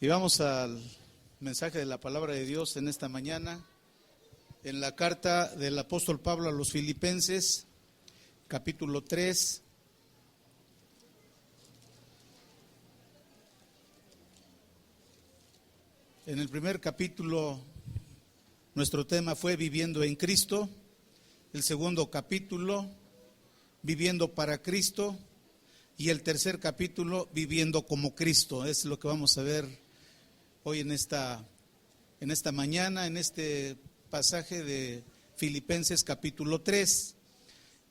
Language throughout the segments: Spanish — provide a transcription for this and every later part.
Y vamos al mensaje de la palabra de Dios en esta mañana, en la carta del apóstol Pablo a los Filipenses, capítulo 3. En el primer capítulo, nuestro tema fue Viviendo en Cristo. El segundo capítulo, Viviendo para Cristo. Y el tercer capítulo, Viviendo como Cristo. Es lo que vamos a ver hoy en esta mañana, en este pasaje de Filipenses capítulo 3.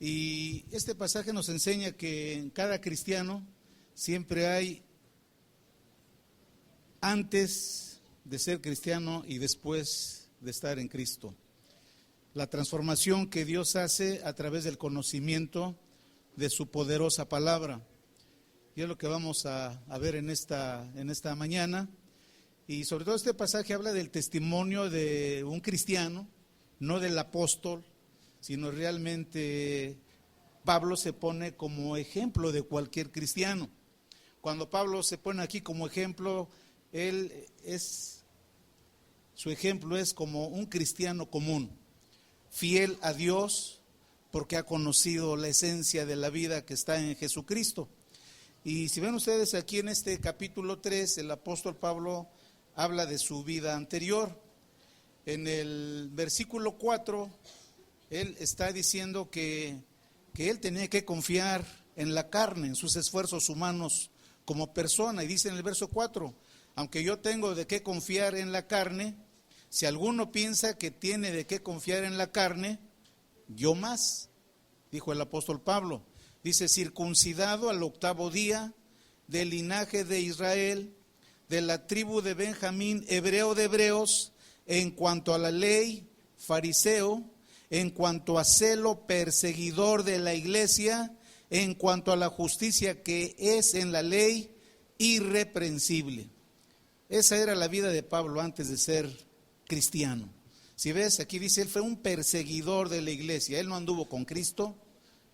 Y este pasaje nos enseña que en cada cristiano siempre hay antes de ser cristiano y después de estar en Cristo. La transformación que Dios hace a través del conocimiento de su poderosa palabra. Y es lo que vamos a ver en esta mañana. Y sobre todo este pasaje habla del testimonio de un cristiano, no del apóstol, sino realmente Pablo se pone como ejemplo de cualquier cristiano. Cuando Pablo se pone aquí como ejemplo, su ejemplo es como un cristiano común, fiel a Dios porque ha conocido la esencia de la vida que está en Jesucristo. Y si ven ustedes aquí en este capítulo 3, el apóstol Pablo habla de su vida anterior. En el versículo 4, él está diciendo que él tenía que confiar en la carne, en sus esfuerzos humanos como persona. Y dice en el verso 4, aunque yo tengo de qué confiar en la carne, si alguno piensa que tiene de qué confiar en la carne, yo más, dijo el apóstol Pablo. Dice, circuncidado al 8º día, del linaje de Israel, de la tribu de Benjamín, hebreo de hebreos, en cuanto a la ley, fariseo, en cuanto a celo, perseguidor de la iglesia, en cuanto a la justicia que es en la ley, irreprensible. Esa era la vida de Pablo antes de ser cristiano. Si ves, aquí dice, él fue un perseguidor de la iglesia. Él no anduvo con Cristo,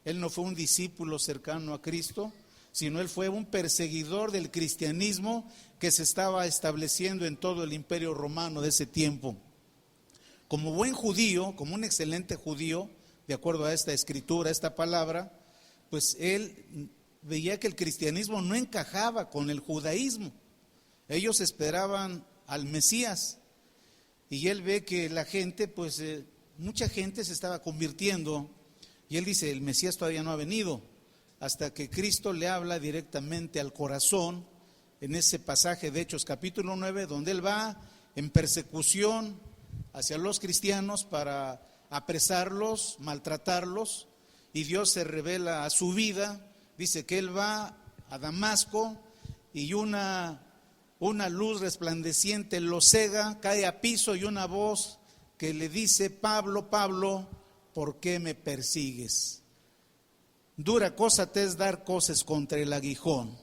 él no fue un discípulo cercano a Cristo, sino él fue un perseguidor del cristianismo que se estaba estableciendo en todo el imperio romano de ese tiempo. Como buen judío, como un excelente judío, de acuerdo a esta escritura, a esta palabra, pues él veía que el cristianismo no encajaba con el judaísmo. Ellos esperaban al Mesías y él ve que la gente, mucha gente se estaba convirtiendo y él dice, el Mesías todavía no ha venido, hasta que Cristo le habla directamente al corazón en ese pasaje de Hechos capítulo 9, donde él va en persecución hacia los cristianos para apresarlos, maltratarlos, y Dios se revela a su vida. Dice que él va a Damasco y una luz resplandeciente lo cega, cae a piso y una voz que le dice, Pablo, Pablo, ¿por qué me persigues? Dura cosa te es dar coces contra el aguijón.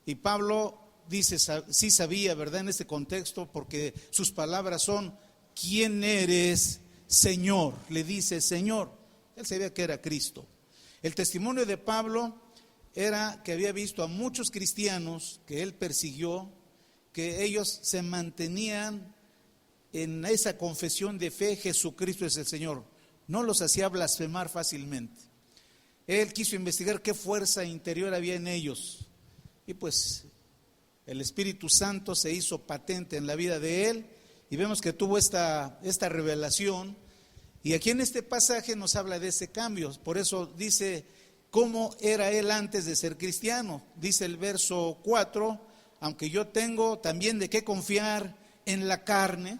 Y Pablo dice, sí sabía, ¿verdad? En este contexto, porque sus palabras son, ¿quién eres, Señor? Le dice, Señor. Él sabía que era Cristo. El testimonio de Pablo era que había visto a muchos cristianos que él persiguió, que ellos se mantenían en esa confesión de fe, Jesucristo es el Señor. No los hacía blasfemar fácilmente. Él quiso investigar qué fuerza interior había en ellos. Y pues el Espíritu Santo se hizo patente en la vida de él. Y vemos que tuvo esta revelación. Y aquí en este pasaje nos habla de ese cambio. Por eso dice, ¿cómo era él antes de ser cristiano? Dice el verso 4, aunque yo tengo también de qué confiar en la carne.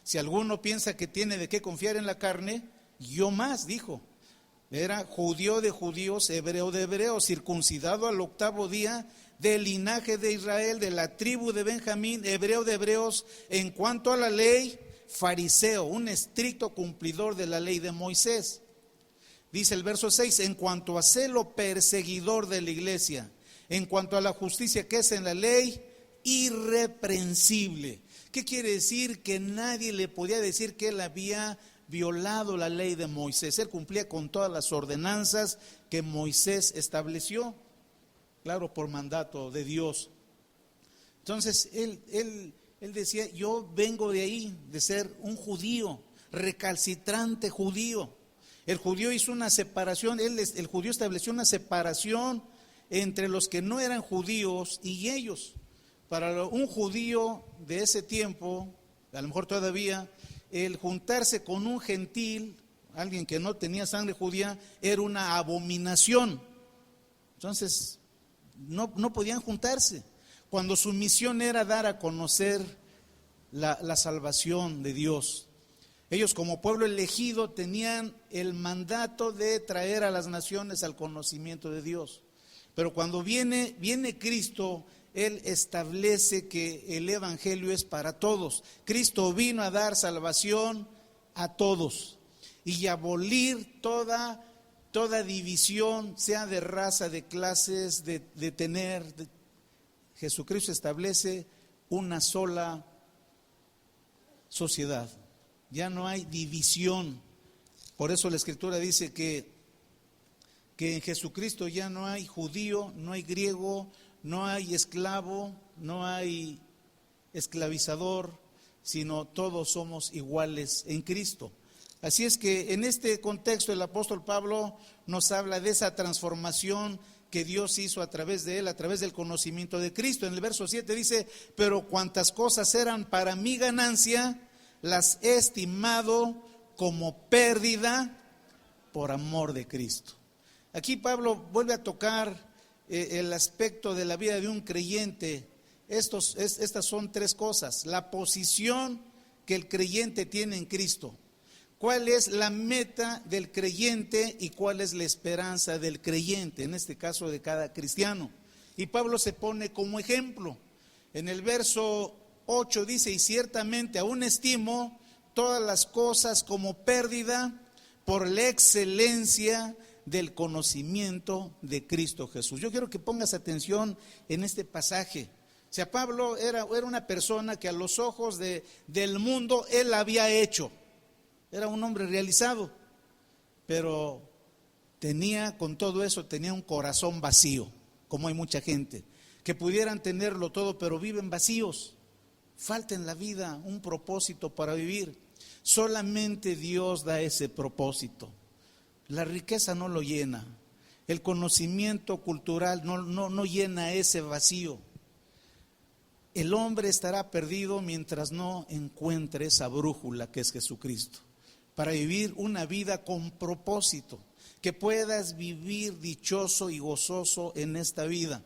Si alguno piensa que tiene de qué confiar en la carne, yo más, dijo. Era judío de judíos, hebreo de hebreos, circuncidado al 8º día, del linaje de Israel, de la tribu de Benjamín, hebreo de hebreos, en cuanto a la ley, fariseo, un estricto cumplidor de la ley de Moisés. Dice el verso 6, en cuanto a celo, perseguidor de la iglesia, en cuanto a la justicia que es en la ley, irreprensible. ¿Qué quiere decir? Que nadie le podía decir que él había violado la ley de Moisés. Él cumplía con todas las ordenanzas que Moisés estableció, claro, por mandato de Dios. Entonces él decía, yo vengo de ahí, de ser un judío, recalcitrante judío. El judío hizo una separación, el judío estableció una separación entre los que no eran judíos y ellos. Para un judío de ese tiempo, a lo mejor todavía, el juntarse con un gentil, alguien que no tenía sangre judía, era una abominación. Entonces, no podían juntarse. Cuando su misión era dar a conocer la salvación de Dios. Ellos como pueblo elegido tenían el mandato de traer a las naciones al conocimiento de Dios. Pero cuando viene Cristo, Él establece que el evangelio es para todos. Cristo vino a dar salvación a todos y abolir toda división, sea de raza, de clases, de tener. Jesucristo establece una sola sociedad. Ya no hay división. Por eso la Escritura dice que en Jesucristo ya no hay judío, no hay griego, no hay esclavo, no hay esclavizador, sino todos somos iguales en Cristo. Así es que en este contexto el apóstol Pablo nos habla de esa transformación que Dios hizo a través de él, a través del conocimiento de Cristo. En el verso 7 dice, pero cuantas cosas eran para mi ganancia, las he estimado como pérdida por amor de Cristo. Aquí Pablo vuelve a tocar el aspecto de la vida de un creyente. Estas son tres cosas: la posición que el creyente tiene en Cristo, cuál es la meta del creyente y cuál es la esperanza del creyente, en este caso de cada cristiano. Y Pablo se pone como ejemplo. En el verso 8 dice, y ciertamente aún estimo todas las cosas como pérdida por la excelencia del conocimiento de Cristo Jesús. Yo quiero que pongas atención en este pasaje. O sea, Pablo era una persona que a los ojos del mundo él había hecho. Era un hombre realizado, pero con todo eso tenía un corazón vacío, como hay mucha gente, que pudieran tenerlo todo, pero viven vacíos. Falta en la vida un propósito para vivir. Solamente Dios da ese propósito. La riqueza no lo llena. El conocimiento cultural no llena ese vacío. El hombre estará perdido mientras no encuentre esa brújula que es Jesucristo, para vivir una vida con propósito, que puedas vivir dichoso y gozoso en esta vida.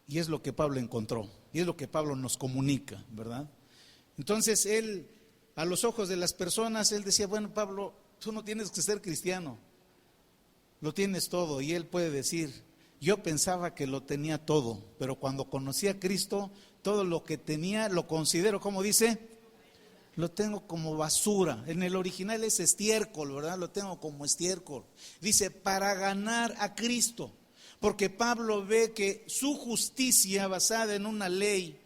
Y es lo que Pablo encontró, y es lo que Pablo nos comunica, ¿verdad? Entonces él, a los ojos de las personas, él decía, bueno, Pablo, tú no tienes que ser cristiano, lo tienes todo. Y él puede decir, yo pensaba que lo tenía todo, pero cuando conocí a Cristo, todo lo que tenía lo considero, ¿cómo dice? Lo tengo como basura. En el original es estiércol, ¿verdad? Lo tengo como estiércol. Dice, para ganar a Cristo. Porque Pablo ve que su justicia basada en una ley,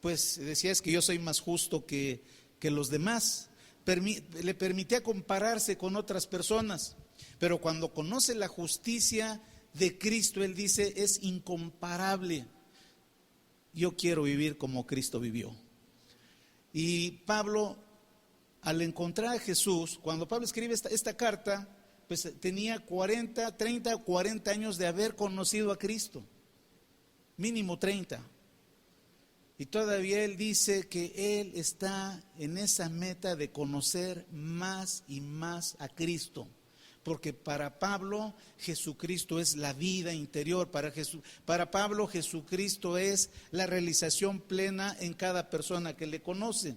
pues decía, es que yo soy más justo que los demás. Le permitía compararse con otras personas. Pero cuando conoce la justicia de Cristo, él dice, es incomparable. Yo quiero vivir como Cristo vivió. Y Pablo, al encontrar a Jesús, cuando Pablo escribe esta carta, pues tenía 30 o 40 años de haber conocido a Cristo, mínimo 30. Y todavía él dice que él está en esa meta de conocer más y más a Cristo. Porque para Pablo Jesucristo es la vida interior, para Pablo Jesucristo es la realización plena en cada persona que le conoce.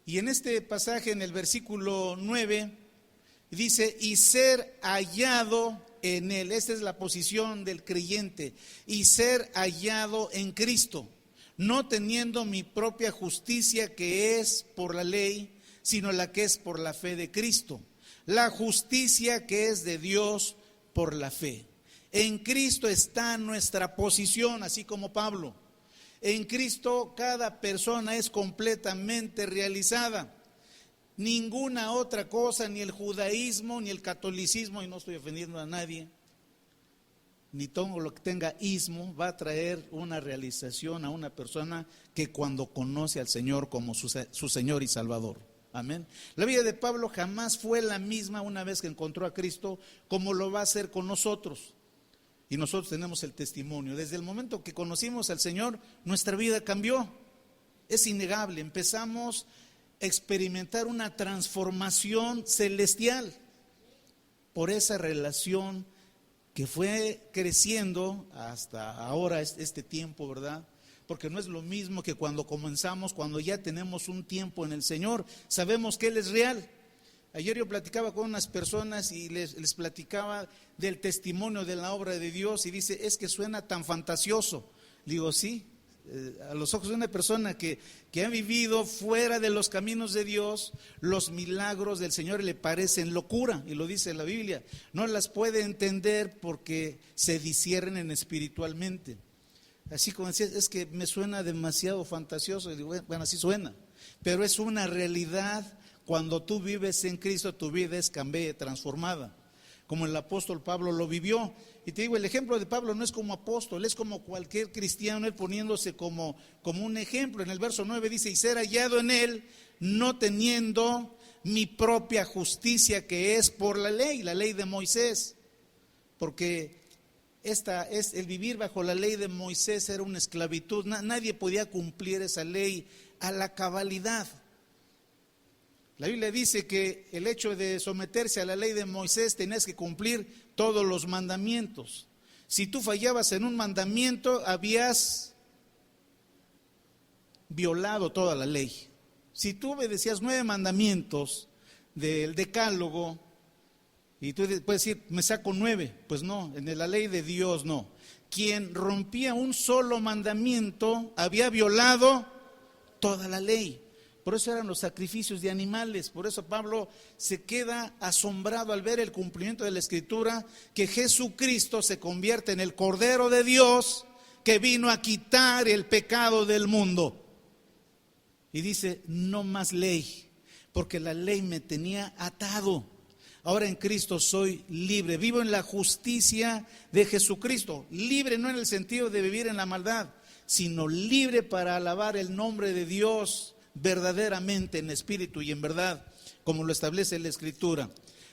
Y en este pasaje, en el versículo 9, dice, y ser hallado en él. Esta es la posición del creyente, y ser hallado en Cristo, no teniendo mi propia justicia que es por la ley, sino la que es por la fe de Cristo. La justicia que es de Dios por la fe. En Cristo está nuestra posición, así como Pablo. En Cristo cada persona es completamente realizada. Ninguna otra cosa, ni el judaísmo, ni el catolicismo, y no estoy ofendiendo a nadie, ni todo lo que tenga ismo va a traer una realización a una persona que cuando conoce al Señor como su Señor y Salvador. Amén. La vida de Pablo jamás fue la misma una vez que encontró a Cristo como lo va a hacer con nosotros. Y nosotros tenemos el testimonio. Desde el momento que conocimos al Señor, nuestra vida cambió. Es innegable. Empezamos a experimentar una transformación celestial por esa relación que fue creciendo hasta ahora, este tiempo, ¿verdad? Porque no es lo mismo que cuando comenzamos, cuando ya tenemos un tiempo en el Señor, sabemos que Él es real. Ayer yo platicaba con unas personas y les platicaba del testimonio de la obra de Dios y dice, es que suena tan fantasioso. Digo, sí, a los ojos de una persona que ha vivido fuera de los caminos de Dios, los milagros del Señor le parecen locura, y lo dice la Biblia. No las puede entender porque se disciernen espiritualmente. Así como decía, es que me suena demasiado fantasioso. Y digo, bueno, así suena, pero es una realidad. Cuando tú vives en Cristo, tu vida es cambiada, transformada, como el apóstol Pablo lo vivió. Y te digo, el ejemplo de Pablo no es como apóstol, es como cualquier cristiano, él poniéndose como un ejemplo. En el verso 9 dice, y ser hallado en él, no teniendo mi propia justicia, que es por la ley de Moisés. Porque el vivir bajo la ley de Moisés era una esclavitud. Nadie podía cumplir esa ley a la cabalidad. La Biblia dice que el hecho de someterse a la ley de Moisés tenías que cumplir todos los mandamientos. Si tú fallabas en un mandamiento, habías violado toda la ley. Si tú obedecías 9 mandamientos del decálogo, y tú puedes decir, me saco 9, pues no, en la ley de Dios no. Quien rompía un solo mandamiento había violado toda la ley. Por eso eran los sacrificios de animales. Por eso Pablo se queda asombrado al ver el cumplimiento de la Escritura, que Jesucristo se convierte en el Cordero de Dios que vino a quitar el pecado del mundo. Y dice, no más ley, porque la ley me tenía atado. Ahora en Cristo soy libre, vivo en la justicia de Jesucristo. Libre no en el sentido de vivir en la maldad, sino libre para alabar el nombre de Dios verdaderamente en espíritu y en verdad, como lo establece la Escritura.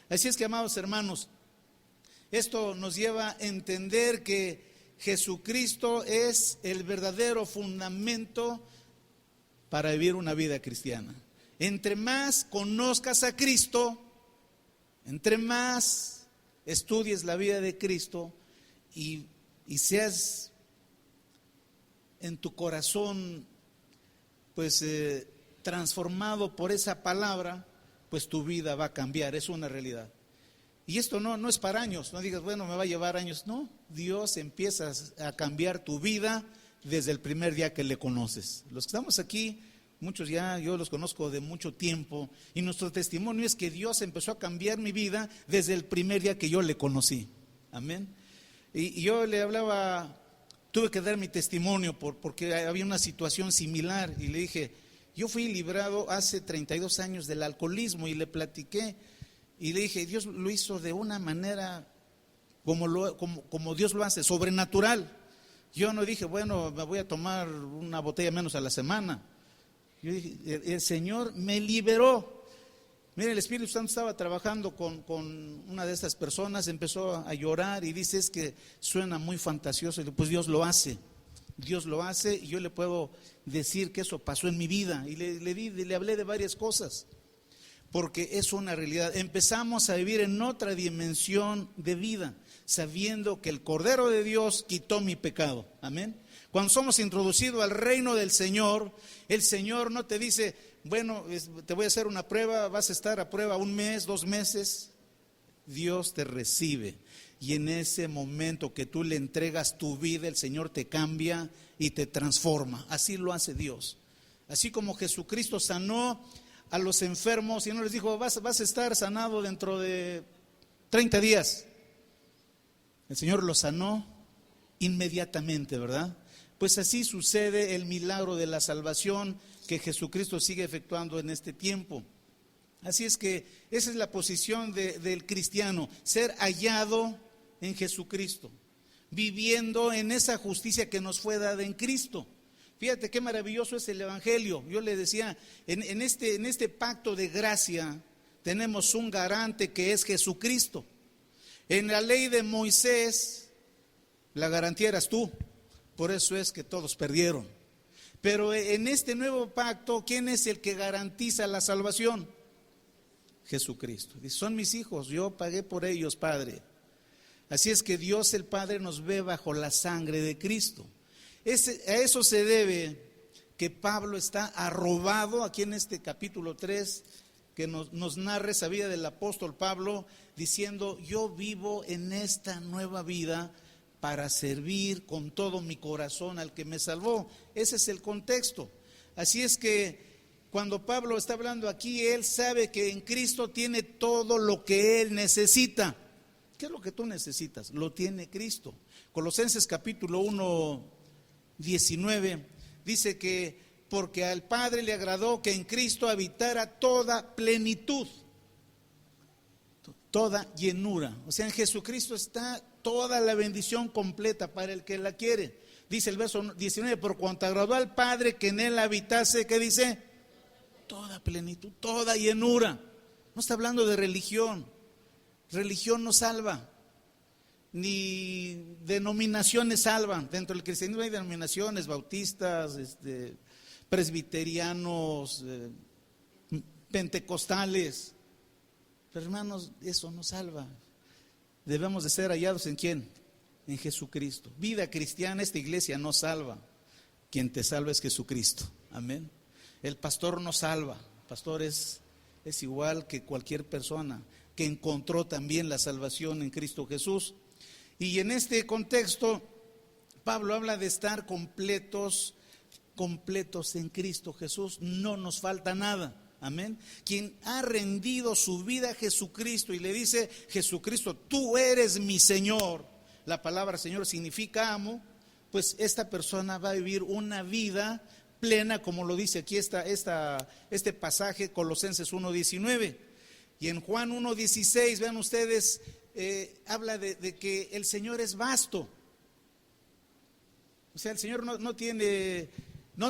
Así es que, amados hermanos, esto nos lleva a entender que Jesucristo es el verdadero fundamento para vivir una vida cristiana. Entre más conozcas a Cristo, entre más estudies la vida de Cristo y seas en tu corazón pues transformado por esa palabra, pues tu vida va a cambiar, es una realidad. Y esto no es para años, no digas, bueno, me va a llevar años. No, Dios empieza a cambiar tu vida desde el primer día que le conoces. Los que estamos aquí, muchos ya, yo los conozco de mucho tiempo, y nuestro testimonio es que Dios empezó a cambiar mi vida desde el primer día que yo le conocí. Amén. Y yo le hablaba, tuve que dar mi testimonio porque había una situación similar, y le dije, yo fui librado hace 32 años del alcoholismo, y le platiqué, y le dije, Dios lo hizo de una manera como Dios lo hace, sobrenatural. Yo no dije, bueno, me voy a tomar una botella menos a la semana. Yo dije, el Señor me liberó. Mira, el Espíritu Santo estaba trabajando con una de estas personas, empezó a llorar y dice, es que suena muy fantasioso. Y pues Dios lo hace, y yo le puedo decir que eso pasó en mi vida. Y le hablé de varias cosas, porque es una realidad. Empezamos a vivir en otra dimensión de vida, sabiendo que el Cordero de Dios quitó mi pecado. Amén. Cuando somos introducidos al reino del Señor, el Señor no te dice, bueno, te voy a hacer una prueba, vas a estar a prueba 1 mes, 2 meses. Dios te recibe, y en ese momento que tú le entregas tu vida, el Señor te cambia y te transforma. Así lo hace Dios. Así como Jesucristo sanó a los enfermos y no les dijo, vas a estar sanado dentro de 30 días. El Señor lo sanó inmediatamente, ¿verdad? Pues así sucede el milagro de la salvación que Jesucristo sigue efectuando en este tiempo. Así es que esa es la posición del cristiano, ser hallado en Jesucristo. viviendo en esa justicia que nos fue dada en Cristo. Fíjate qué maravilloso es el Evangelio. Yo le decía, en este pacto de gracia tenemos un garante que es Jesucristo. En la ley de Moisés, la garantía eras tú, por eso es que todos perdieron. Pero en este nuevo pacto, ¿quién es el que garantiza la salvación? Jesucristo. Dice, son mis hijos, yo pagué por ellos, Padre. Así es que Dios el Padre nos ve bajo la sangre de Cristo. A eso se debe que Pablo está arrobado aquí en este capítulo 3, que nos narra esa vida del apóstol Pablo, diciendo, yo vivo en esta nueva vida para servir con todo mi corazón al que me salvó. Ese es el contexto. Así es que cuando Pablo está hablando aquí, él sabe que en Cristo tiene todo lo que él necesita. ¿Qué es lo que tú necesitas? Lo tiene Cristo. Colosenses capítulo 1, 19 dice que porque al Padre le agradó que en Cristo habitara toda plenitud, toda llenura. O sea, en Jesucristo está toda la bendición completa para el que la quiere. Dice el verso 19, por cuanto agradó al Padre que en él habitase, ¿qué dice? Toda plenitud, toda llenura. No está hablando de religión. Religión no salva, ni denominaciones salvan. Dentro del cristianismo hay denominaciones, bautistas, presbiterianos, pentecostales. Pero hermanos, eso no salva. Debemos de ser hallados ¿en quién? En Jesucristo. Vida cristiana, esta iglesia no salva. Quien te salva es Jesucristo. Amén. El pastor no salva. El pastor es igual que cualquier persona que encontró también la salvación en Cristo Jesús. Y en este contexto, Pablo habla de estar completos en Cristo Jesús. No nos falta nada. Amén. Quien ha rendido su vida a Jesucristo y le dice, Jesucristo, tú eres mi Señor. La palabra Señor significa amo. Pues esta persona va a vivir una vida plena, como lo dice aquí este pasaje, Colosenses 1:19. Y en Juan 1:16, vean ustedes, habla de que el Señor es vasto. O sea, el Señor no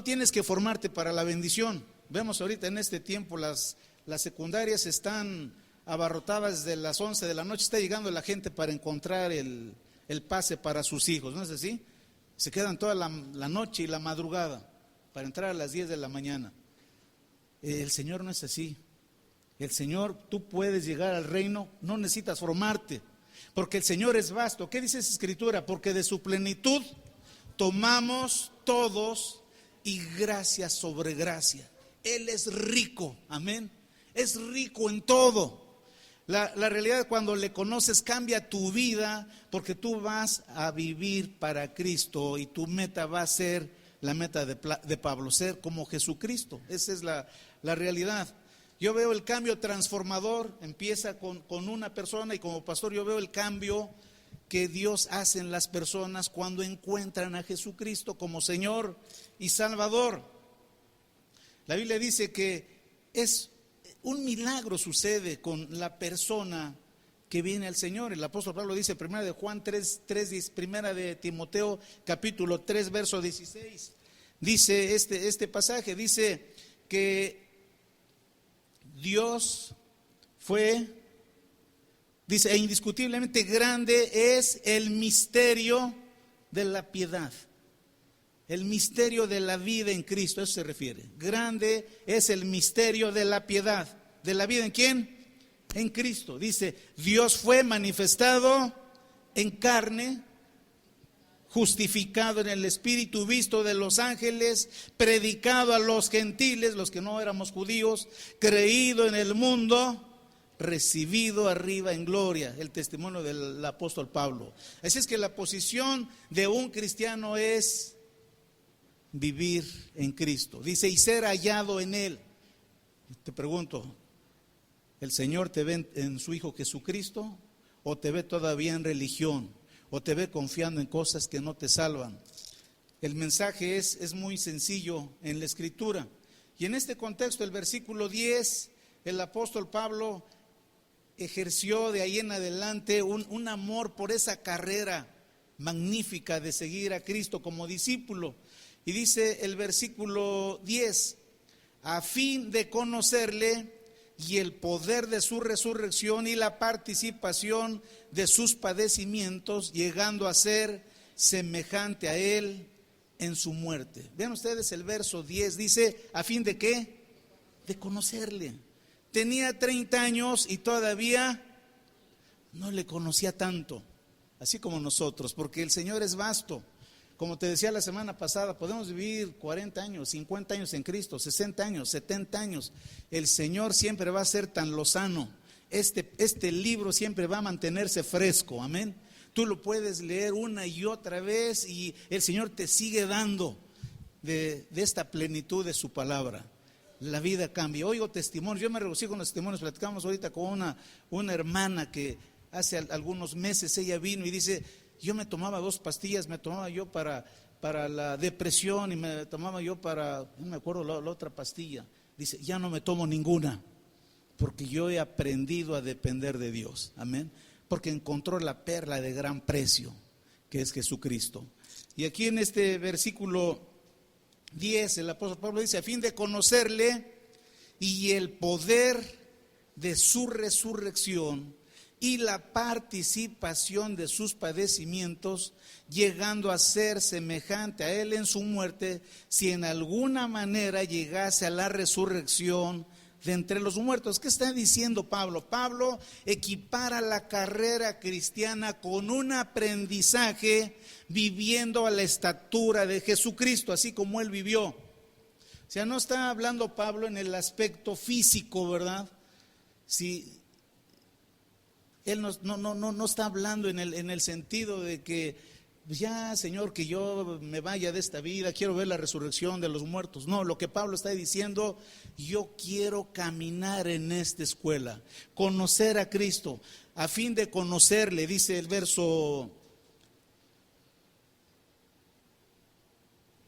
tienes que formarte para la bendición. Vemos ahorita en este tiempo las secundarias están abarrotadas desde las 11 de la noche, está llegando la gente para encontrar el pase para sus hijos, ¿no es así? Se quedan toda la noche y la madrugada para entrar a las 10 de la mañana. El Señor no es así. El Señor, tú puedes llegar al reino, no necesitas formarte, porque el Señor es vasto. ¿Qué dice esa escritura? Porque de su plenitud tomamos todos y gracia sobre gracia. Él es rico, amén. Es rico en todo. La realidad, cuando le conoces, cambia tu vida, porque tú vas a vivir para Cristo y tu meta va a ser la meta de Pablo, ser como Jesucristo. Esa es la realidad. Yo veo el cambio transformador, empieza con una persona, y como pastor yo veo el cambio que Dios hace en las personas cuando encuentran a Jesucristo como Señor y Salvador. La Biblia dice que es un milagro sucede con la persona que viene al Señor. El apóstol Pablo dice, primera de Juan 3:10, primera de Timoteo capítulo 3 verso 16. Dice este pasaje, dice que Dios dice, e indiscutiblemente grande es el misterio de la piedad. El misterio de la vida en Cristo, a eso se refiere. Grande es el misterio de la piedad. ¿De la vida en quién? En Cristo. Dice, Dios fue manifestado en carne, justificado en el Espíritu, visto de los ángeles, predicado a los gentiles, los que no éramos judíos, creído en el mundo, recibido arriba en gloria. El testimonio del apóstol Pablo. Así es que la posición de un cristiano es vivir en Cristo. Dice, y ser hallado en Él. Te pregunto, ¿el Señor te ve en su Hijo Jesucristo o te ve todavía en religión? ¿O te ve confiando en cosas que no te salvan? El mensaje es muy sencillo en la Escritura. Y en este contexto, el versículo 10, el apóstol Pablo ejerció de ahí en adelante un amor por esa carrera magnífica de seguir a Cristo como discípulo. Y dice el versículo 10, a fin de conocerle y el poder de su resurrección y la participación de sus padecimientos, llegando a ser semejante a él en su muerte. Vean ustedes el verso 10, dice, ¿a fin de qué? De conocerle. Tenía 30 años y todavía no le conocía tanto, así como nosotros, porque el Señor es vasto. Como te decía la semana pasada, podemos vivir 40 años, 50 años en Cristo, 60 años, 70 años. El Señor siempre va a ser tan lozano. Este libro siempre va a mantenerse fresco, amén. Tú lo puedes leer una y otra vez y el Señor te sigue dando de esta plenitud de su palabra. La vida cambia. Oigo testimonios, yo me regocijo con los testimonios. Platicamos ahorita con una hermana que hace algunos meses ella vino y dice, yo me tomaba 2 pastillas, me tomaba yo para la depresión y me tomaba yo no me acuerdo la otra pastilla. Dice, ya no me tomo ninguna, porque yo he aprendido a depender de Dios, amén. Porque encontró la perla de gran precio, que es Jesucristo. Y aquí en este versículo 10, el apóstol Pablo dice, a fin de conocerle y el poder de su resurrección y la participación de sus padecimientos, llegando a ser semejante a él en su muerte, si en alguna manera llegase a la resurrección de entre los muertos. ¿Qué está diciendo Pablo? Pablo equipara la carrera cristiana con un aprendizaje viviendo a la estatura de Jesucristo, así como él vivió. O sea, no está hablando Pablo en el aspecto físico, ¿verdad? Si él no está hablando en el sentido de que ya, Señor, que yo me vaya de esta vida, quiero ver la resurrección de los muertos. No, lo que Pablo está diciendo, yo quiero caminar en esta escuela, conocer a Cristo, a fin de conocerle, dice el verso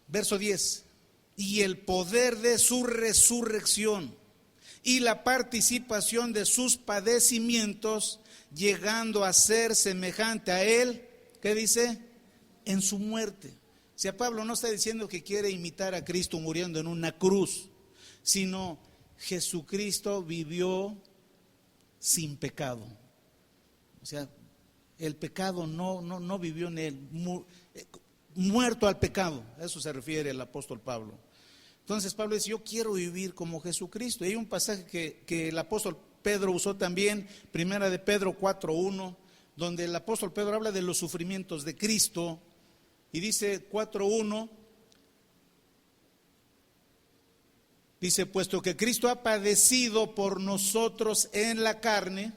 10, y el poder de su resurrección y la participación de sus padecimientos, llegando a ser semejante a él, ¿qué dice? En su muerte. O sea, Pablo no está diciendo que quiere imitar a Cristo muriendo en una cruz, sino Jesucristo vivió sin pecado. O sea, el pecado no vivió en él, muerto al pecado. A eso se refiere el apóstol Pablo. Entonces Pablo dice, yo quiero vivir como Jesucristo. Y hay un pasaje que el apóstol Pedro usó también, primera de Pedro 4:1, donde el apóstol Pedro habla de los sufrimientos de Cristo, y dice 4:1, dice, puesto que Cristo ha padecido por nosotros en la carne,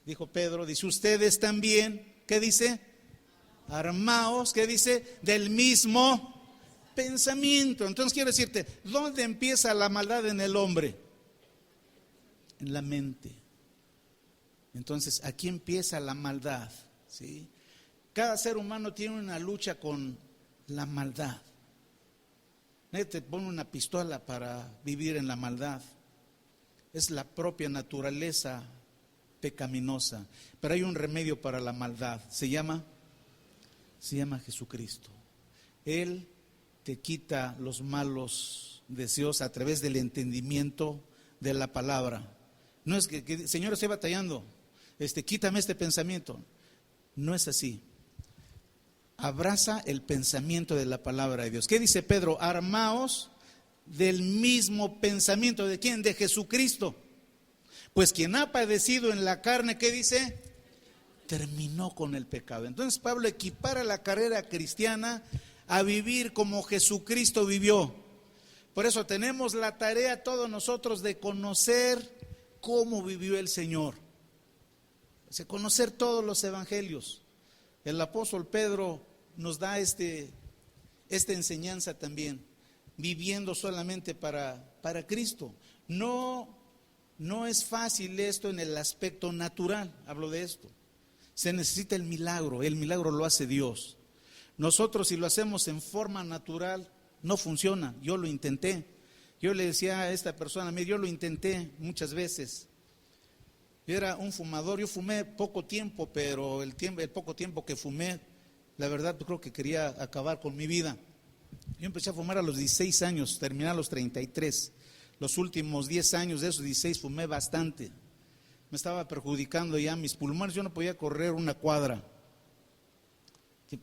dijo Pedro, dice, ustedes también, ¿qué dice? Armaos, ¿qué dice? Del mismo pensamiento. Entonces quiero decirte, ¿dónde empieza la maldad en el hombre? En la mente. Entonces aquí empieza la maldad, ¿sí? Cada ser humano tiene una lucha con la maldad. Nadie te pone una pistola para vivir en la maldad. Es la propia naturaleza pecaminosa. Pero hay un remedio para la maldad. Se llama Jesucristo. Él te quita los malos deseos a través del entendimiento de la palabra. No es que Señor, estoy batallando, quítame este pensamiento. No es así. Abraza el pensamiento de la palabra de Dios. ¿Qué dice Pedro? Armaos del mismo pensamiento. ¿De quién? De Jesucristo. Pues quien ha padecido en la carne, ¿qué dice? Terminó con el pecado. Entonces Pablo equipara la carrera cristiana a vivir como Jesucristo vivió. Por eso tenemos la tarea todos nosotros de conocer cómo vivió el Señor. O sea, conocer todos los evangelios. El apóstol Pedro nos da esta enseñanza también, viviendo solamente para Cristo. No es fácil esto en el aspecto natural, hablo de esto. Se necesita el milagro lo hace Dios. Nosotros si lo hacemos en forma natural, no funciona. Yo lo intenté. Yo le decía a esta persona, yo lo intenté muchas veces. Yo era un fumador, yo fumé poco tiempo, pero el poco tiempo que fumé, la verdad creo que quería acabar con mi vida. Yo empecé a fumar a los 16 años, terminé a los 33. Los últimos 10 años de esos 16 fumé bastante. Me estaba perjudicando ya mis pulmones, yo no podía correr una cuadra.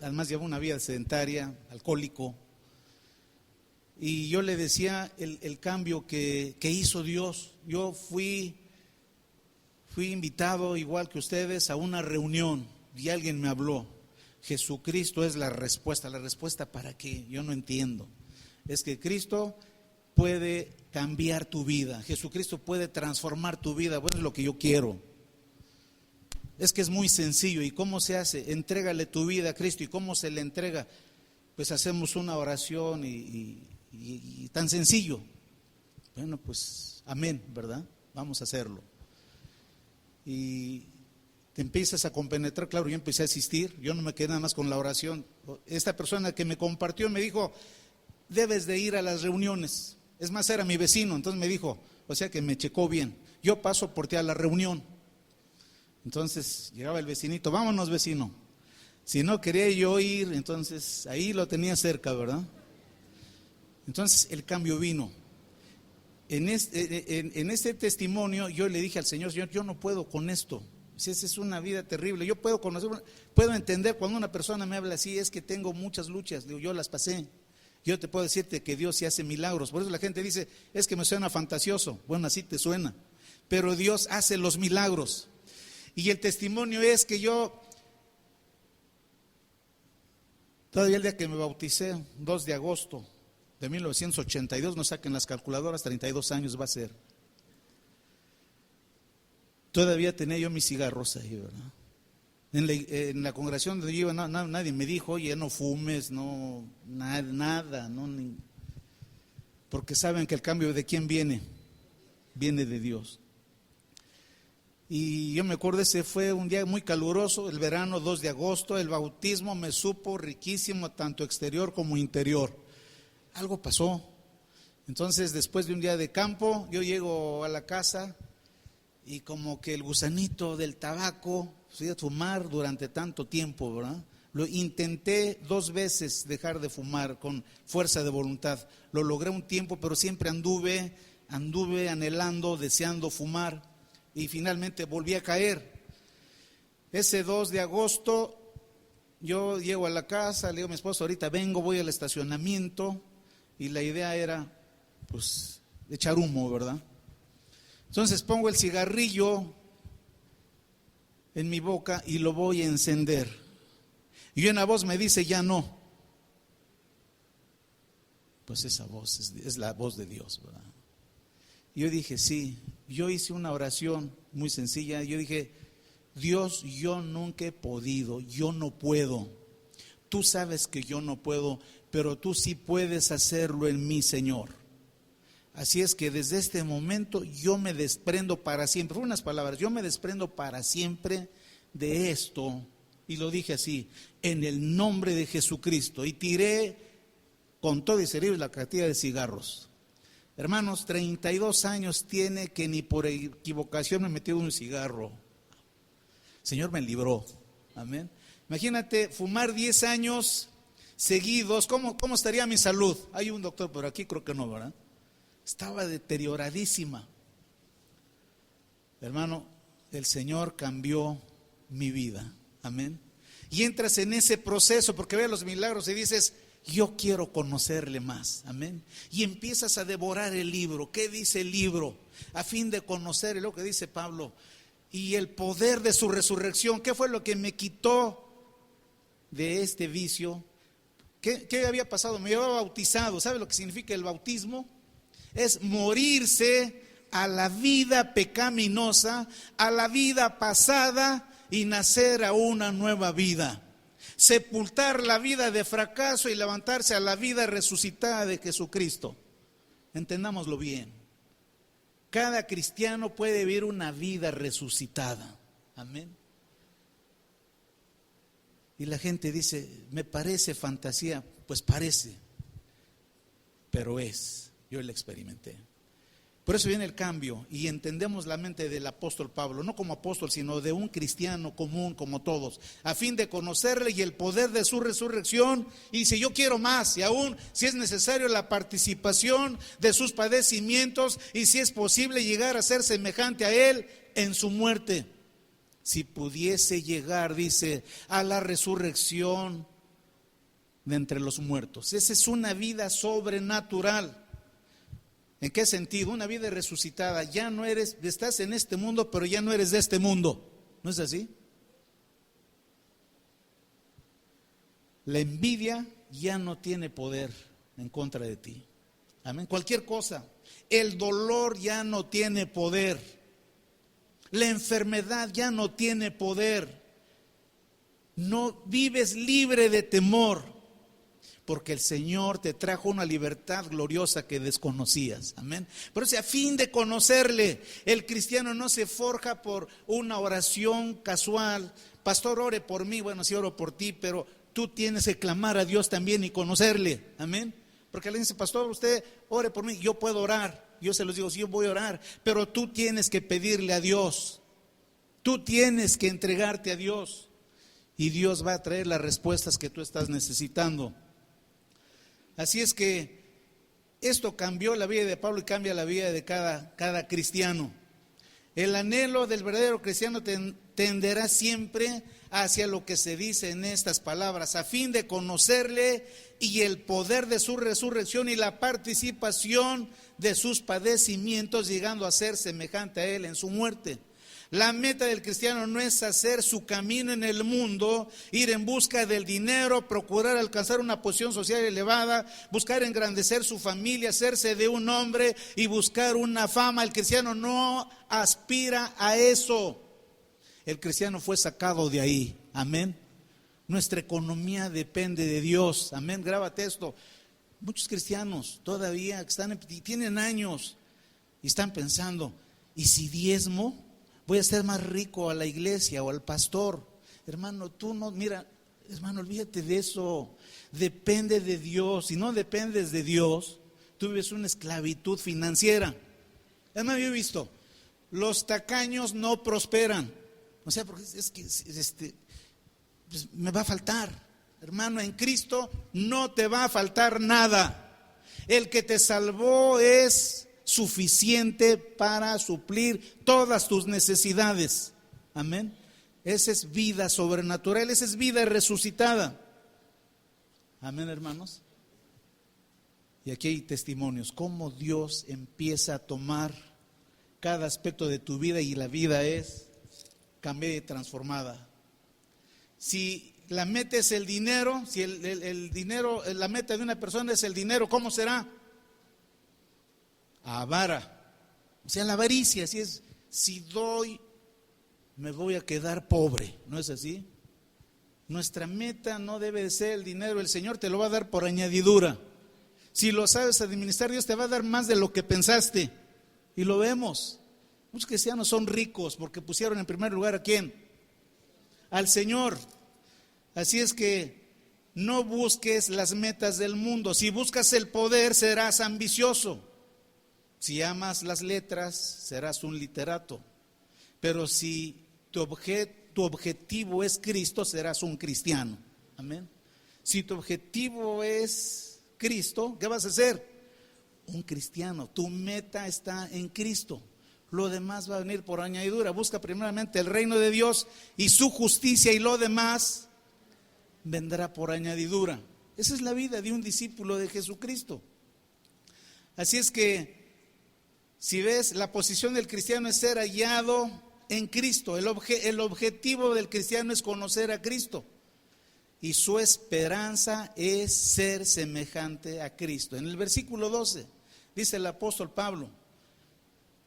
Además llevaba una vida sedentaria, alcohólico. Y yo le decía el cambio que hizo Dios. Yo fui invitado, igual que ustedes, a una reunión y alguien me habló. Jesucristo es la respuesta. ¿La respuesta para qué? Yo no entiendo. Es que Cristo puede cambiar tu vida. Jesucristo puede transformar tu vida. Bueno, es lo que yo quiero. Es que es muy sencillo. ¿Y cómo se hace? Entrégale tu vida a Cristo. ¿Y cómo se le entrega? Pues hacemos una oración y tan sencillo. Bueno, pues amén, ¿verdad? Vamos a hacerlo. Y te empiezas a compenetrar. Claro, yo empecé a asistir. Yo no me quedé nada más con la oración. Esta persona que me compartió me dijo: debes de ir a las reuniones. Es más, era mi vecino, entonces me dijo, o sea que me checó bien. Yo paso por ti a la reunión. Entonces llegaba el vecinito: vámonos, vecino. Si no quería yo ir, entonces ahí lo tenía cerca, ¿verdad? Entonces el cambio vino. En este testimonio yo le dije al Señor: Señor, yo no puedo con esto. Esa es una vida terrible. Yo puedo entender cuando una persona me habla así, es que tengo muchas luchas. Digo, yo las pasé. Yo te puedo decirte que Dios sí hace milagros. Por eso la gente dice: es que me suena fantasioso. Bueno, así te suena. Pero Dios hace los milagros. Y el testimonio es que yo, todavía el día que me bauticé, 2 de agosto de 1982, no saquen las calculadoras, 32 años va a ser. Todavía tenía yo mis cigarros ahí, ¿verdad? En la congregación donde yo iba, nadie me dijo: oye, no fumes, no, nada, no, porque saben que el cambio ¿de quién viene? Viene de Dios. Y yo me acuerdo, ese fue un día muy caluroso, el verano, 2 de agosto, el bautismo me supo riquísimo, tanto exterior como interior. Algo pasó. Entonces, después de un día de campo, yo llego a la casa y como que el gusanito del tabaco, fui a fumar durante tanto tiempo, ¿verdad? Lo intenté 2 veces dejar de fumar con fuerza de voluntad. Lo logré un tiempo, pero siempre anduve anhelando, deseando fumar, y finalmente volví a caer. Ese 2 de agosto yo llego a la casa, le digo a mi esposo: ahorita vengo, voy al estacionamiento, y la idea era pues echar humo, ¿verdad? Entonces pongo el cigarrillo en mi boca y lo voy a encender. Y una voz me dice: ya no. Pues esa voz es la voz de Dios, ¿verdad? Y yo dije: sí. Yo hice una oración muy sencilla. Yo dije: Dios, yo nunca he podido, yo no puedo. Tú sabes que yo no puedo, pero tú sí puedes hacerlo en mí, Señor. Así es que desde este momento yo me desprendo para siempre. Fueron unas palabras: yo me desprendo para siempre de esto. Y lo dije así: en el nombre de Jesucristo. Y tiré con todo y cerillos la cantidad de cigarros. Hermanos, 32 años tiene que ni por equivocación me metí un cigarro. El Señor me libró. Amén. Imagínate fumar 10 años seguidos. ¿Cómo estaría mi salud? Hay un doctor por aquí, creo que no, ¿verdad? Estaba deterioradísima. Hermano, el Señor cambió mi vida. Amén. Y entras en ese proceso porque ves los milagros y dices: yo quiero conocerle más. Amén. Y empiezas a devorar el libro. ¿Qué dice el libro? A fin de conocer lo que dice Pablo. Y el poder de su resurrección. ¿Qué fue lo que me quitó de este vicio? ¿Qué había pasado? Me había bautizado. ¿Sabe lo que significa el bautismo? Es morirse a la vida pecaminosa, a la vida pasada, y nacer a una nueva vida. Sepultar la vida de fracaso y levantarse a la vida resucitada de Jesucristo. Entendámoslo bien. Cada cristiano puede vivir una vida resucitada. Amén. Y la gente dice: me parece fantasía. Pues parece, pero es. Yo la experimenté. Por eso viene el cambio y entendemos la mente del apóstol Pablo, no como apóstol, sino de un cristiano común como todos, a fin de conocerle y el poder de su resurrección. Y dice, yo quiero más, y aún si es necesario la participación de sus padecimientos, y si es posible llegar a ser semejante a él en su muerte. Si pudiese llegar, dice, a la resurrección de entre los muertos. Esa es una vida sobrenatural. ¿En qué sentido? Una vida resucitada. Ya no eres, estás en este mundo, pero ya no eres de este mundo. ¿No es así? La envidia ya no tiene poder en contra de ti. Amén. Cualquier cosa. El dolor ya no tiene poder. La enfermedad ya no tiene poder. No vives libre de temor. Porque el Señor te trajo una libertad gloriosa que desconocías. Amén. Por eso, a fin de conocerle, el cristiano no se forja por una oración casual. Pastor, ore por mí. Bueno, sí oro por ti, pero tú tienes que clamar a Dios también y conocerle. Amén. Porque le dice, pastor, usted ore por mí. Yo puedo orar. Yo se los digo, sí, yo voy a orar. Pero tú tienes que pedirle a Dios. Tú tienes que entregarte a Dios. Y Dios va a traer las respuestas que tú estás necesitando. Así es que esto cambió la vida de Pablo y cambia la vida de cada cristiano. El anhelo del verdadero cristiano tenderá siempre hacia lo que se dice en estas palabras, a fin de conocerle y el poder de su resurrección y la participación de sus padecimientos, llegando a ser semejante a él en su muerte. La meta del cristiano no es hacer su camino en el mundo, ir en busca del dinero, procurar alcanzar una posición social elevada, buscar engrandecer su familia, hacerse de un hombre y buscar una fama. El cristiano no aspira a eso. El cristiano fue sacado de ahí. Amén. Nuestra economía depende de Dios. Amén. Grábate esto. Muchos cristianos todavía tienen años y están pensando, ¿y si diezmo? Voy a ser más rico a la iglesia o al pastor. Hermano, tú no, mira, hermano, olvídate de eso. Depende de Dios. Si no dependes de Dios, tú vives una esclavitud financiera. Además, yo he visto, los tacaños no prosperan. O sea, porque es que pues me va a faltar. Hermano, en Cristo no te va a faltar nada. El que te salvó es suficiente para suplir todas tus necesidades. Amén. Esa es vida sobrenatural, esa es vida resucitada. Amén, hermanos. Y aquí hay testimonios, cómo Dios empieza a tomar cada aspecto de tu vida y la vida es cambiada y transformada. Si la meta es el dinero, si el dinero, la meta de una persona es el dinero, ¿cómo será? Avara, o sea, la avaricia, así es, si doy, me voy a quedar pobre, ¿no es así? Nuestra meta no debe de ser el dinero, el Señor te lo va a dar por añadidura. Si lo sabes administrar, Dios te va a dar más de lo que pensaste, y lo vemos. Muchos cristianos son ricos porque pusieron en primer lugar ¿a quién? Al Señor. Así es que no busques las metas del mundo. Si buscas el poder, serás ambicioso. Si amas las letras, serás un literato. Pero si tu objetivo es Cristo, serás un cristiano. Amén. Si tu objetivo es Cristo, ¿qué vas a ser? Un cristiano. Tu meta está en Cristo. Lo demás va a venir por añadidura. Busca primeramente el reino de Dios y su justicia, y lo demás vendrá por añadidura. Esa es la vida de un discípulo de Jesucristo. Así es que si ves, la posición del cristiano es ser hallado en Cristo. El objetivo del cristiano es conocer a Cristo. Y su esperanza es ser semejante a Cristo. En el versículo 12 dice el apóstol Pablo,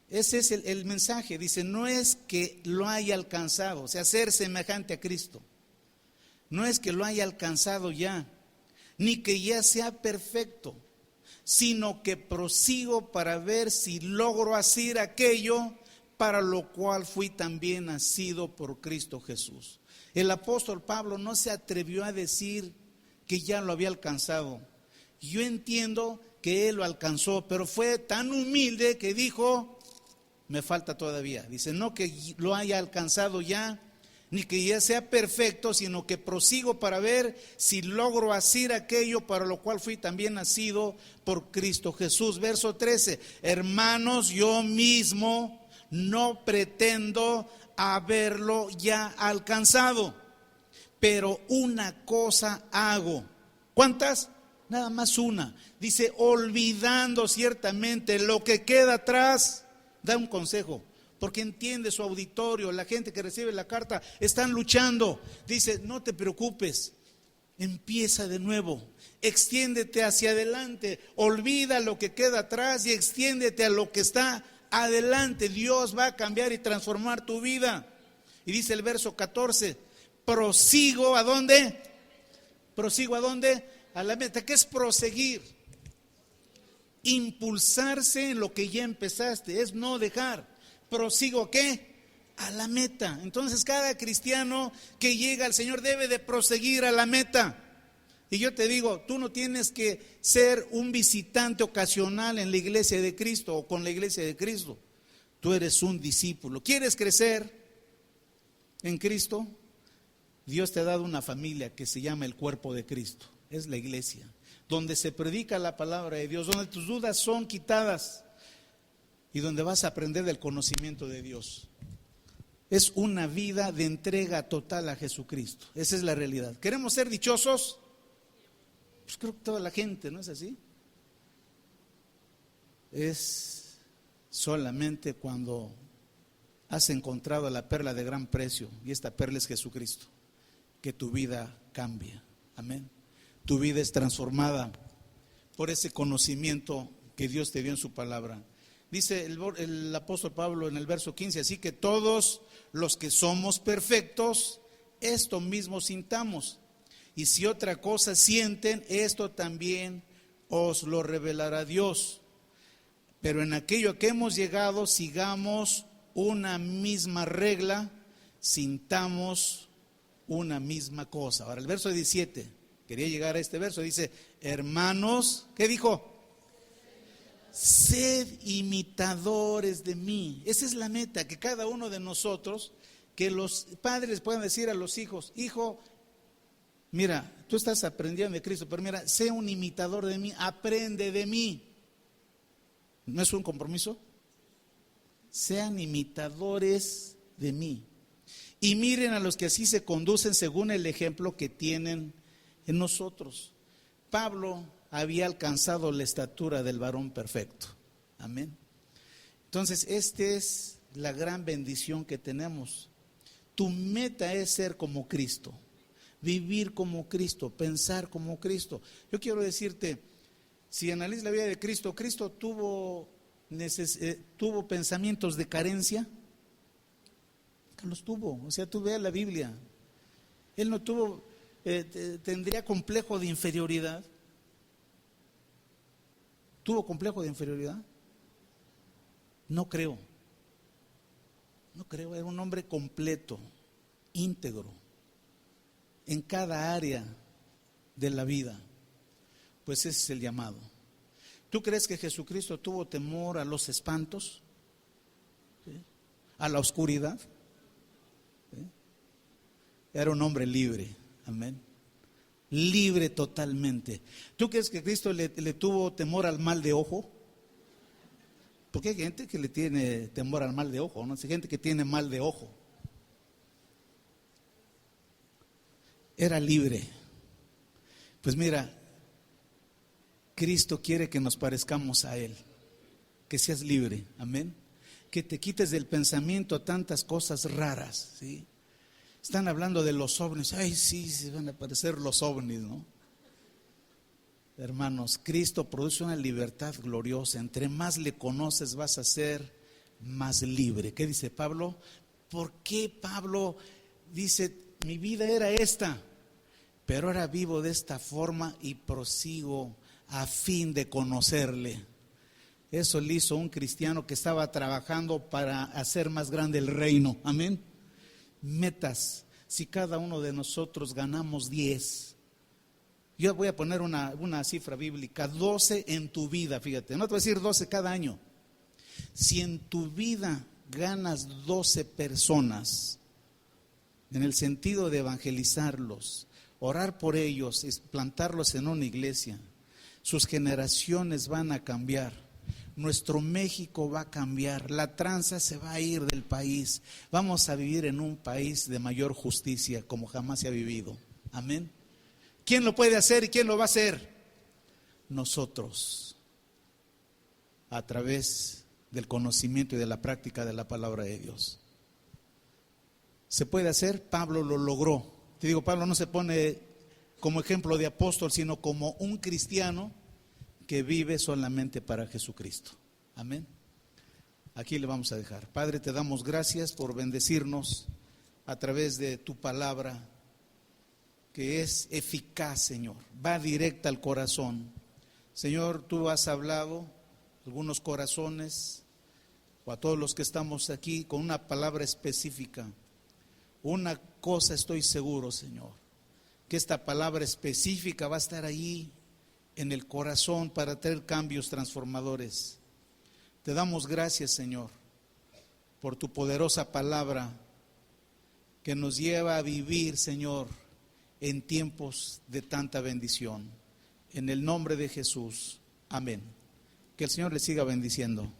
ese es el mensaje, dice, no es que lo haya alcanzado, o sea, ser semejante a Cristo. No es que lo haya alcanzado ya, ni que ya sea perfecto, sino que prosigo para ver si logro hacer aquello para lo cual fui también nacido por Cristo Jesús. El apóstol Pablo no se atrevió a decir que ya lo había alcanzado. Yo entiendo que él lo alcanzó, pero fue tan humilde que dijo, me falta todavía. Dice, no que lo haya alcanzado ya, ni que ya sea perfecto, sino que prosigo para ver si logro hacer aquello para lo cual fui también nacido por Cristo Jesús. Verso 13, hermanos, yo mismo no pretendo haberlo ya alcanzado, pero una cosa hago. ¿Cuántas? Nada más una. Dice, olvidando ciertamente lo que queda atrás. Da un consejo, porque entiende su auditorio, la gente que recibe la carta, están luchando. Dice, no te preocupes, empieza de nuevo, extiéndete hacia adelante, olvida lo que queda atrás y extiéndete a lo que está adelante. Dios va a cambiar y transformar tu vida. Y dice el verso 14, prosigo, ¿a dónde? Prosigo, ¿a dónde? A la meta. ¿Qué es proseguir? Impulsarse en lo que ya empezaste, es no dejar. Prosigo, ¿qué? A la meta. Entonces cada cristiano que llega al Señor debe de proseguir a la meta. Y yo te digo, tú no tienes que ser un visitante ocasional en la iglesia de Cristo o con la iglesia de Cristo. Tú eres un discípulo. ¿Quieres crecer en Cristo? Dios te ha dado una familia que se llama el cuerpo de Cristo. Es la iglesia, donde se predica la palabra de Dios, donde tus dudas son quitadas y donde vas a aprender del conocimiento de Dios. Es una vida de entrega total a Jesucristo. Esa es la realidad. ¿Queremos ser dichosos? Pues creo que toda la gente, ¿no es así? Es solamente cuando has encontrado la perla de gran precio, y esta perla es Jesucristo, que tu vida cambia. Amén. Tu vida es transformada por ese conocimiento que Dios te dio en su palabra. Dice el apóstol Pablo en el verso 15, así que todos los que somos perfectos, esto mismo sintamos. Y si otra cosa sienten, esto también os lo revelará Dios. Pero en aquello a que hemos llegado, sigamos una misma regla, sintamos una misma cosa. Ahora el verso 17, quería llegar a este verso, dice, hermanos, ¿qué dijo? Sed imitadores de mí. Esa es la meta, que cada uno de nosotros, que los padres puedan decir a los hijos, hijo, mira, tú estás aprendiendo de Cristo, pero mira, sé un imitador de mí, aprende de mí. ¿No es un compromiso? Sean imitadores de mí. Y miren a los que así se conducen según el ejemplo que tienen en nosotros. Pablo había alcanzado la estatura del varón perfecto. Amén. Entonces, esta es la gran bendición que tenemos. Tu meta es ser como Cristo, vivir como Cristo, pensar como Cristo. Yo quiero decirte, si analizas la vida de Cristo, Cristo tuvo pensamientos de carencia. Los tuvo, o sea, tú veas la Biblia. Él no tuvo, tendría complejo de inferioridad. ¿Tuvo complejo de inferioridad? No creo. No creo, era un hombre completo, íntegro, en cada área de la vida. Pues ese es el llamado. ¿Tú crees que Jesucristo tuvo temor a los espantos? ¿Sí? ¿A la oscuridad? ¿Sí? Era un hombre libre, amén. Libre totalmente. ¿Tú crees que Cristo le tuvo temor al mal de ojo? Porque hay gente que le tiene temor al mal de ojo, ¿no? Hay gente que tiene mal de ojo. Era libre. Pues mira, Cristo quiere que nos parezcamos a Él, que seas libre, amén. Que te quites del pensamiento tantas cosas raras, ¿sí? Están hablando de los ovnis, ay sí, se van a aparecer los ovnis, ¿no? Hermanos, Cristo produce una libertad gloriosa. Entre más le conoces vas a ser más libre. ¿Qué dice Pablo? ¿Por qué Pablo dice, mi vida era esta, pero ahora vivo de esta forma y prosigo a fin de conocerle? Eso le hizo un cristiano que estaba trabajando para hacer más grande el reino. Amén. Metas. Si cada uno de nosotros ganamos 10, Yo voy a poner una cifra bíblica, 12 en tu vida, fíjate, no te voy a decir 12 cada año. Si en tu vida ganas 12 personas, en el sentido de evangelizarlos, orar por ellos, plantarlos en una iglesia, sus generaciones van a cambiar, nuestro México va a cambiar, la tranza se va a ir del país, vamos a vivir en un país de mayor justicia como jamás se ha vivido. Amén. ¿Quién lo puede hacer y quién lo va a hacer? Nosotros, a través del conocimiento y de la práctica de la palabra de Dios. ¿Se puede hacer? Pablo lo logró. Te digo, Pablo no se pone como ejemplo de apóstol, sino como un cristiano que vive solamente para Jesucristo. Amén. Aquí le vamos a dejar. Padre, te damos gracias por bendecirnos a través de tu palabra, que es eficaz, Señor, va directa al corazón. Señor, tú has hablado a algunos corazones o a todos los que estamos aquí con una palabra específica. Una cosa estoy seguro, Señor, que esta palabra específica va a estar ahí en el corazón para traer cambios transformadores. Te damos gracias, Señor, por tu poderosa palabra que nos lleva a vivir, Señor, en tiempos de tanta bendición. En el nombre de Jesús, amén. Que el Señor le siga bendiciendo.